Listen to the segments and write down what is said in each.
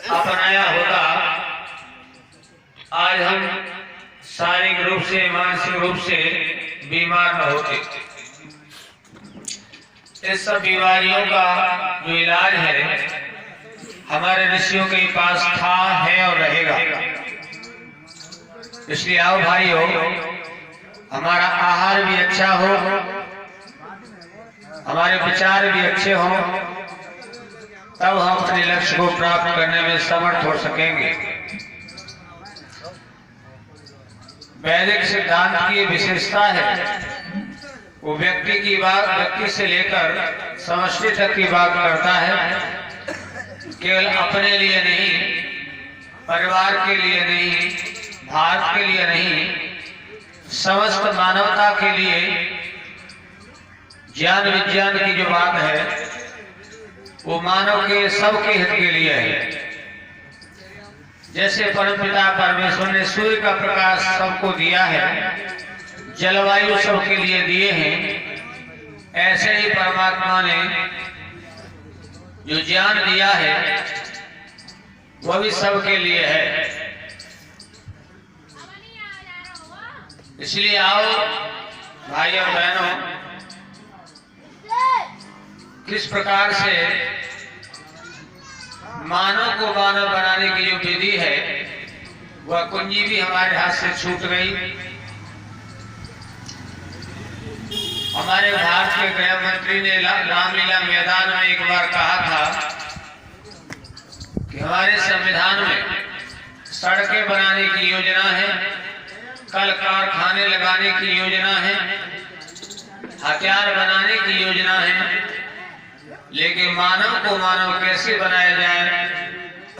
अपनाया होता, आज हम शारीरिक रूप से मानसिक रूप से बीमार न होते। इस सब बीमारियों का जो इलाज है हमारे ऋषियों के पास था, है और रहेगा। इसलिए आओ भाइयों, हमारा आहार भी अच्छा हो, हमारे विचार भी अच्छे हों, तब हम अपने लक्ष्य को प्राप्त करने में समर्थ हो सकेंगे। वैदिक सिद्धांत की विशेषता है, वो व्यक्ति की बात व्यक्ति से लेकर समष्टि तक की बात करता है। केवल अपने लिए नहीं, परिवार के लिए नहीं, भारत के लिए नहीं, समस्त मानवता के लिए ज्ञान विज्ञान की जो बात है वो मानव के सबके हित के लिए है। जैसे परमपिता परमेश्वर ने सूर्य का प्रकाश सबको दिया है, जलवायु सबके लिए दिए हैं, ऐसे ही परमात्मा ने जो ज्ञान दिया है वह भी सबके लिए है। इसलिए आओ भाइयों बहनों, किस प्रकार से मानव को मानव बनाने की जो विधि है वह कुंजी भी हमारे हाथ से छूट गई। हमारे भारत के गृह मंत्री ने रामलीला मैदान में एक बार कहा था कि हमारे संविधान में सड़कें बनाने की योजना है, कल कारखाने लगाने की योजना है, हथियार बनाने की योजना है, लेकिन मानव को मानव कैसे बनाया जाए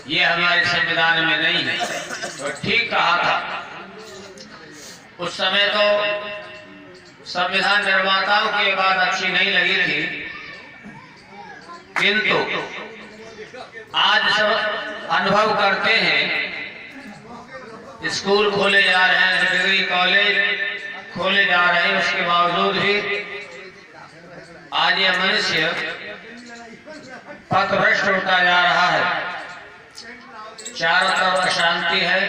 ये हमारे संविधान में नहीं है। तो ठीक कहा था। उस समय तो संविधान निर्माताओं की बात अच्छी नहीं लगी थी, किंतु आज सब अनुभव करते हैं, स्कूल खोले जा रहे हैं, डिग्री कॉलेज खोले जा रहे हैं, उसके बावजूद भी आज यह मनुष्य पथभ्रष्ट होता जा रहा है। चारों तरफ अशांति है,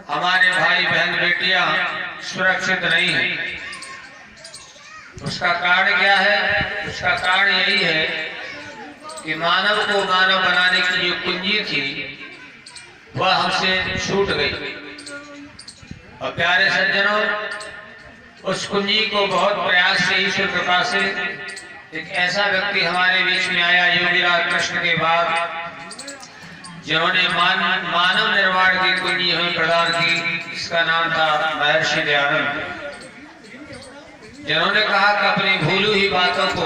हमारे भाई बहन बेटियां सुरक्षित नहीं है। उसका कारण क्या है? उसका कारण यही है कि मानव को मानव बनाने की जो कुंजी थी वह हमसे छूट गई। और प्यारे सज्जनों, उस कुंजी को बहुत प्रयास से, ईश्वर कृपा से एक ऐसा व्यक्ति हमारे बीच में आया योगीराज कृष्ण के बाद, जिन्होंने मानव निर्माण की कुंजी हमें प्रदान की। इसका नाम था महर्षि दयानंद, जिन्होंने कहा कि अपनी भूली हुई बातों को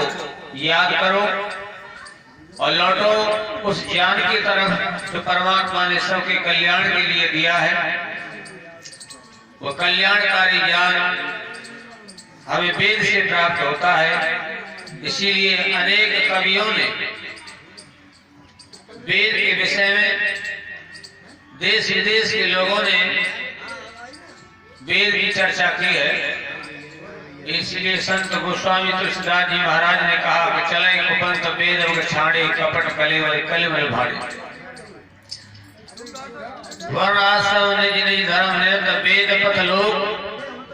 याद करो और लौटो उस ज्ञान की तरफ जो परमात्मा ने सबके कल्याण के लिए दिया है। वो कल्याणकारी ज्ञान हमें वेद से प्राप्त होता है। इसीलिए अनेक कवियों ने वेद के विषय में, देश विदेश के लोगों ने वेद की चर्चा की है। इसलिए संत गोस्वामी तुलसीदास जी महाराज ने कहा कि चले कुपंत वेद छाड़े, कपट कलेवल भाड़े, वर्ण आश्रम निज धर्म निरत, वेद पथ लोग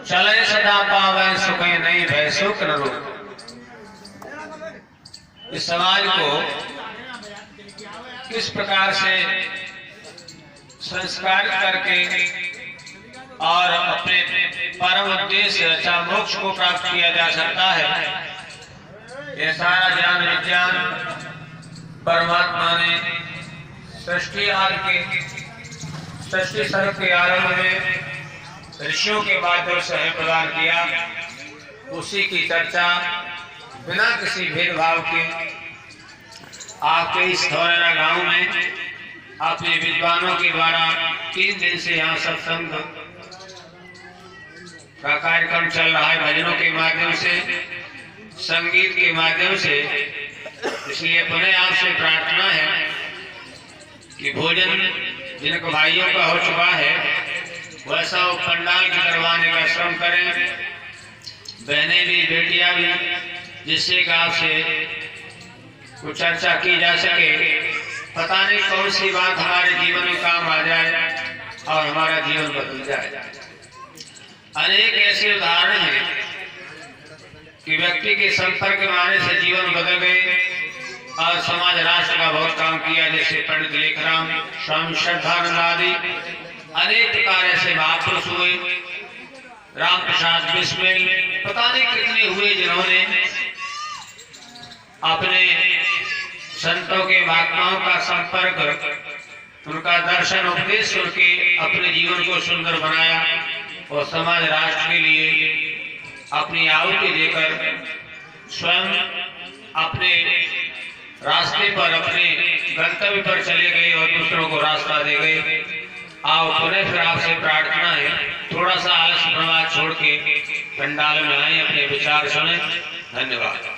चले सदा पावे, सुखे नहीं भय सुख न रोग। इस समाज को किस प्रकार से संस्कारित करके और अपने परम उद्देश्य रचा मोक्ष को प्राप्त किया जा सकता है, यह सारा ज्ञान विज्ञान परमात्मा ने सृष्टि सर्ग के आरंभ में ऋषियों के माध्यम से हमें प्रदान किया। उसी की चर्चा बिना किसी भेदभाव के आपके इस धौरेरा गांव में अपने विद्वानों के द्वारा 3 दिन से यहाँ सत्संग का कार्यक्रम चल रहा है, भजनों के माध्यम से, संगीत के माध्यम से। इसलिए पुनः आपसे प्रार्थना है कि भोजन जिनको भाइयों का हो चुका है वैसा वो पंडाल की करवाने का श्रम करें, बहनें भी बेटियां भी, जिससे कि आपसे कुछ चर्चा की जा सके पता नहीं कौन सी बात हमारे जीवन में काम आ जाए और हमारा जीवन बदल जाए। अनेक ऐसे उदाहरण हैं कि व्यक्ति के संपर्क में आने से जीवन बदल गए और समाज राष्ट्र का बहुत काम किया, जैसे पंडित लेखराम, स्वामी श्रद्धानंद आदि अनेक प्रकार ऐसे महापुरुष हुए, राम प्रसाद बिस्मिल, पता नहीं कितने हुए जिन्होंने अपने संतों के महात्माओं का संपर्क, उनका दर्शन उपदेश करके अपने जीवन को सुंदर बनाया और समाज राष्ट्र के लिए अपनी आहुति देकर स्वयं अपने रास्ते पर, अपने गंतव्य पर चले गए और दूसरों को रास्ता दे गए। आओ पुनः फिर आपसे प्रार्थना है, थोड़ा सा आलस्य प्रवाह छोड़ के पंडाल में आए, अपने विचार सुने। धन्यवाद।